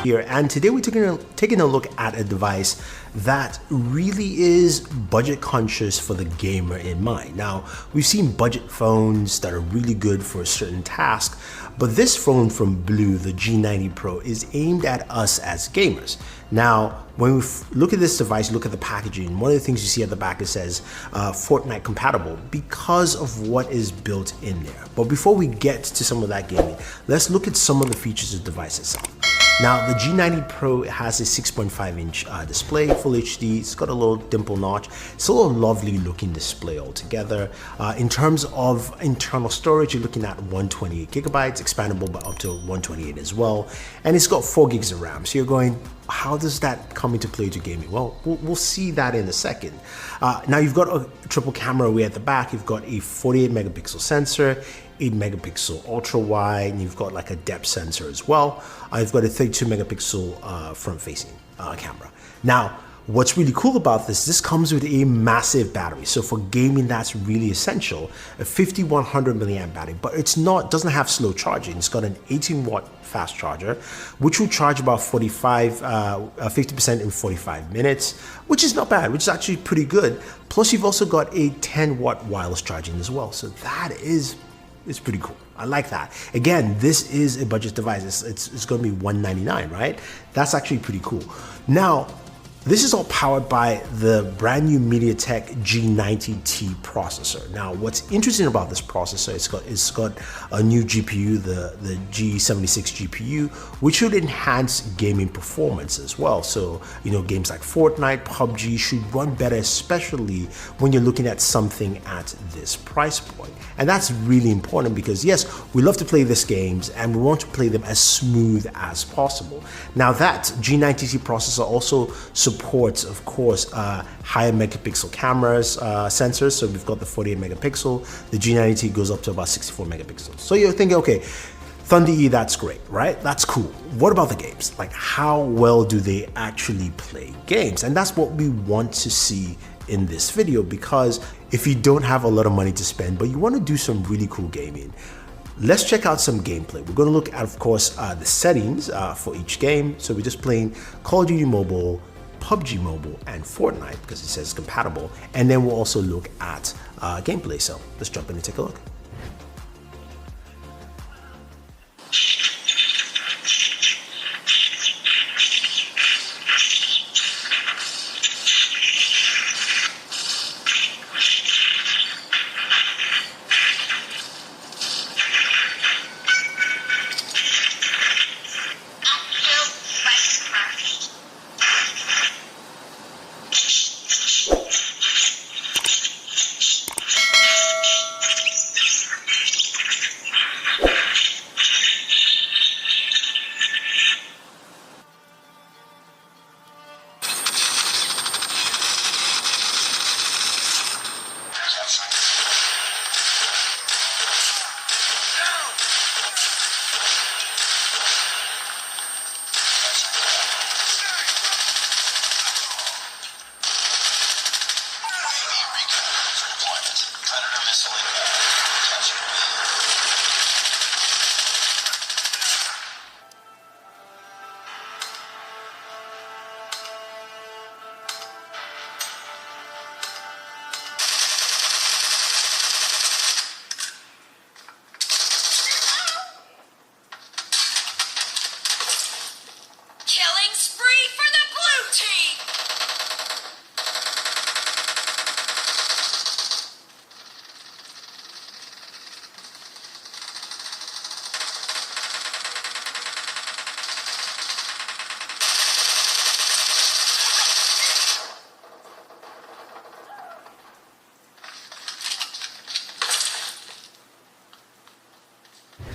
Here, and today we're taking a look at a device that really is budget conscious for the gamer in mind. Now, we've seen budget phones that are really good for a certain task, but this phone from BLU, the G90 Pro, is aimed at us as gamers. Now, when we look at this device, look at the packaging, one of the things you see at the back, it says Fortnite compatible because of what is built in there. But before we get to some of that gaming, let's look at some of the features of the device itself. Now, the G90 Pro has a 6.5-inch display, full HD. It's got a little dimple notch. It's a little lovely looking display altogether. In terms of internal storage, you're looking at 128 gigabytes, expandable by up to 128 as well. And it's got 4 gigs of RAM. So you're going, how does that come into play to gaming? Well, we'll see that in a second. Now, you've got a triple camera way at the back. You've got a 48 megapixel sensor, 8 megapixel ultra wide, and you've got like a depth sensor as well. You've got a 32 megapixel front facing camera. Now, what's really cool about this comes with a massive battery. So for gaming, that's really essential. A 5100 milliamp battery, but doesn't have slow charging. It's got an 18-watt fast charger, which will charge about 50% in 45 minutes, which is not bad, which is actually pretty good. Plus, you've also got a 10-watt wireless charging as well. So that is pretty cool. I like that. Again, this is a budget device. It's going to be $199, right? That's actually pretty cool. Now, this is all powered by the brand new MediaTek G90T processor. Now, what's interesting about this processor, it's got a new GPU, the G76 GPU, which should enhance gaming performance as well. So, games like Fortnite, PUBG should run better, especially when you're looking at something at this price point. And that's really important because, yes, we love to play these games and we want to play them as smooth as possible. Now, that G90T processor also supports, of course, higher megapixel cameras, sensors. So we've got the 48 megapixel. The G90T goes up to about 64 megapixels. So you're thinking, okay, Thunder E, that's great, right? That's cool. What about the games? Like, how well do they actually play games? And that's what we want to see in this video, because if you don't have a lot of money to spend, but you want to do some really cool gaming, let's check out some gameplay. We're going to look at, of course, the settings for each game. So we're just playing Call of Duty Mobile, PUBG Mobile, and Fortnite because it says compatible. And then we'll also look at gameplay. So let's jump in and take a look.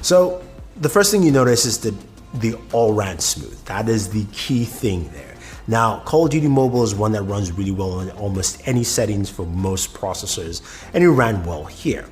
So the first thing you notice is the all ran smooth. That is the key thing there. Now, Call of Duty Mobile is one that runs really well on almost any settings for most processors, and it ran well here.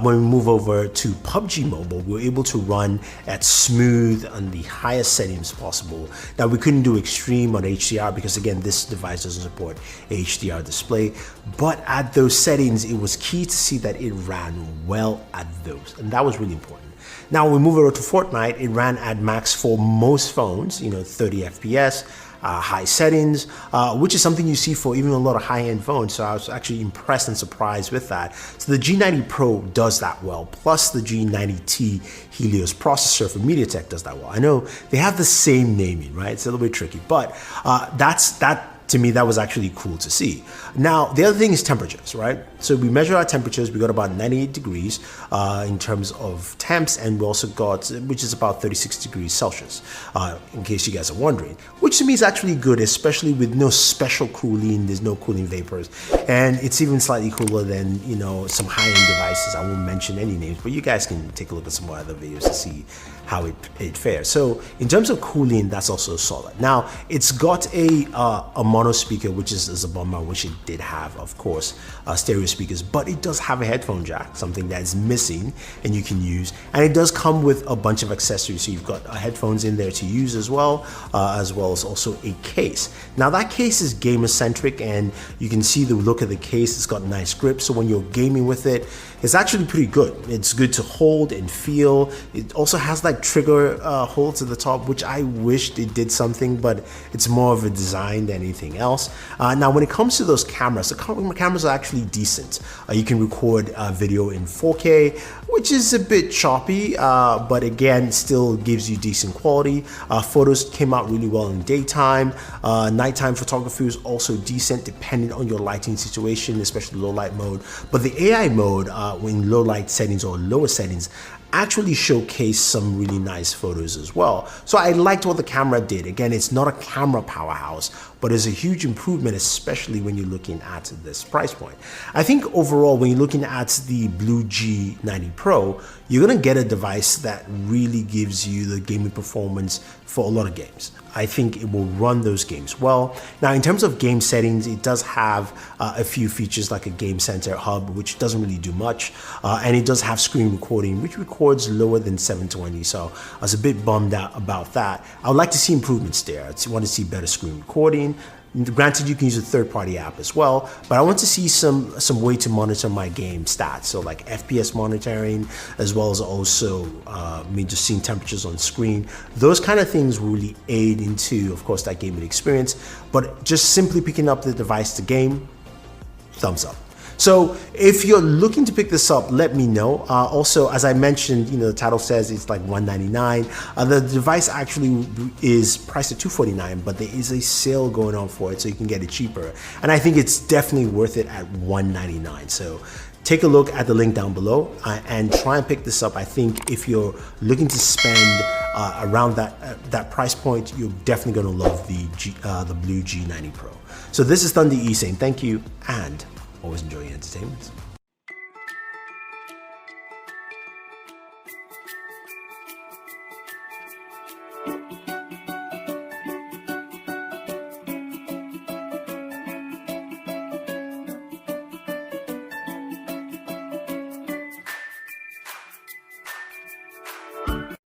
when we move over to PUBG Mobile, we were able to run at smooth on the highest settings possible. Now we couldn't do extreme on HDR because again, this device doesn't support HDR display, but at those settings, it was key to see that it ran well at those, and that was really important. Now we move over to Fortnite, it ran at max for most phones, 30 FPS, high settings, which is something you see for even a lot of high-end phones. So I was actually impressed and surprised with that. So the G90 Pro does that well, plus the G90T Helios processor for MediaTek does that well. I know they have the same naming, right? It's a little bit tricky, but to me, that was actually cool to see. Now, the other thing is temperatures, right? So we measured our temperatures, we got about 98 degrees in terms of temps, and we also got, which is about 36 degrees Celsius, in case you guys are wondering, which to me is actually good, especially with no special cooling, there's no cooling vapors, and it's even slightly cooler than, some high-end devices. I won't mention any names, but you guys can take a look at some other videos to see how it fares. So in terms of cooling, that's also solid. Now, it's got a mono speaker, which is a bummer, which it did have, of course, stereo speakers, but it does have a headphone jack, something that is missing and you can use. And it does come with a bunch of accessories. So you've got headphones in there to use as well as also a case. Now that case is gamer centric, and you can see the look of the case. It's got nice grip. So when you're gaming with it, it's actually pretty good. It's good to hold and feel. It also has like trigger holds at the top, which I wished it did something, but it's more of a design than anything else. Now, when it comes to those cameras, the cameras are actually decent. You can record video in 4K, which is a bit choppy, but again, still gives you decent quality. Photos came out really well in daytime. Nighttime photography was also decent, depending on your lighting situation, especially low light mode. But the AI mode, in low light settings or lower settings, actually showcased some really nice photos as well. So I liked what the camera did. Again, it's not a camera powerhouse, but it's a huge improvement, especially when you're looking at this price point. I think overall, when you're looking at the BLU G90 Pro, you're gonna get a device that really gives you the gaming performance for a lot of games. I think it will run those games well. Now, in terms of game settings, it does have a few features like a game center hub, which doesn't really do much. And it does have screen recording, which records lower than 720. So I was a bit bummed out about that. I would like to see improvements there. I want to see better screen recording. Granted, you can use a third-party app as well, but I want to see some way to monitor my game stats. So like FPS monitoring, as well as also just seeing temperatures on screen. Those kind of things will really aid into, of course, that gaming experience. But just simply picking up the device to game, thumbs up. So if you're looking to pick this up, let me know. Also, as I mentioned, the title says it's like $199. The device actually is priced at $249, but there is a sale going on for it, so you can get it cheaper. And I think it's definitely worth it at $199. So take a look at the link down below and try and pick this up. I think if you're looking to spend around that price point, you're definitely going to love the BLU G90 Pro. So this is Thunder E saying thank you and always enjoy your entertainment.